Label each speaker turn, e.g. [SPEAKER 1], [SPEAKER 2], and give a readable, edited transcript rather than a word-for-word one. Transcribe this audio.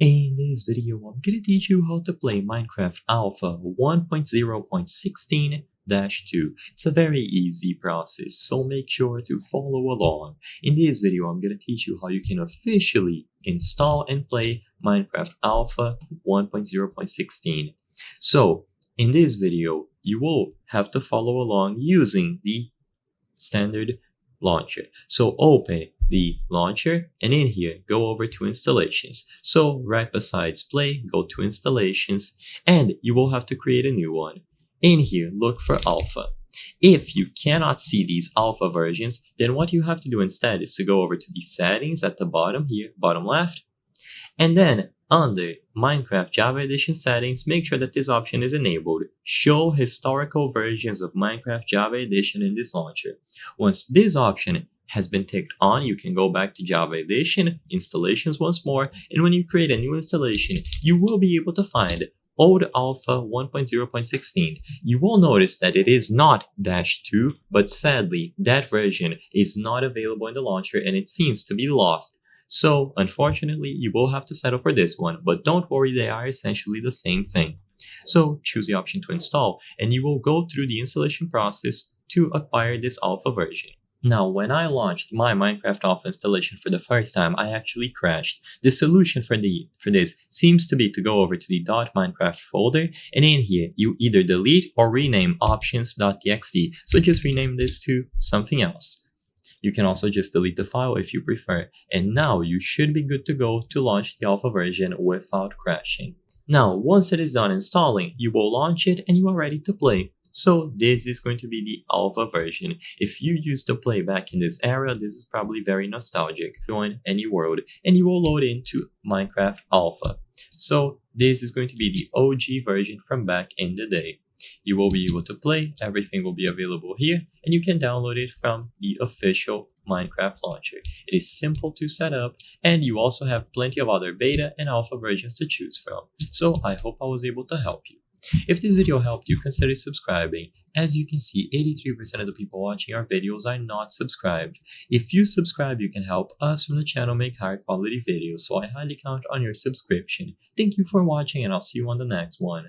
[SPEAKER 1] In this video, I'm gonna teach you how to play Minecraft Alpha 1.0.16-2. It's a very easy process, so make sure to follow along. In this video, I'm gonna teach you how you can officially install and play Minecraft Alpha 1.0.16. So, in this video, you will have to follow along using the standard launcher. So open the launcher and in here go over to installations. So right besides play, go to installations and you will have to create a new one. In here look for alpha. If you cannot see these alpha versions, then what you have to do instead is to go over to the settings at the bottom here, bottom left, and then under Minecraft Java Edition settings, make sure that this option is enabled. Show historical versions of Minecraft Java Edition in this launcher. Once this option has been ticked on, you can go back to Java Edition, installations once more, and when you create a new installation, you will be able to find old alpha 1.0.16. You will notice that it is not -2, but sadly, that version is not available in the launcher and it seems to be lost. So, unfortunately, you will have to settle for this one, but don't worry, they are essentially the same thing. So, choose the option to install, and you will go through the installation process to acquire this alpha version. Now, when I launched my Minecraft Alpha installation for the first time, I actually crashed. The solution for this seems to be to go over to the .minecraft folder, and in here, you either delete or rename options.txt. So just rename this to something else. You can also just delete the file if you prefer, and now you should be good to go to launch the alpha version without crashing. Now, once it is done installing, you will launch it and you are ready to play. So this is going to be the alpha version. If you used to play back in this era, this is probably very nostalgic. Join any world and you will load into Minecraft Alpha. So this is going to be the OG version from back in the day. You will be able to play, everything will be available here, and you can download it from the official Minecraft launcher. It is simple to set up, and you also have plenty of other beta and alpha versions to choose from. So I hope I was able to help you. If this video helped you, consider subscribing. As you can see, 83% of the people watching our videos are not subscribed. If you subscribe, you can help us from the channel make higher quality videos, so I highly count on your subscription. Thank you for watching, and I'll see you on the next one.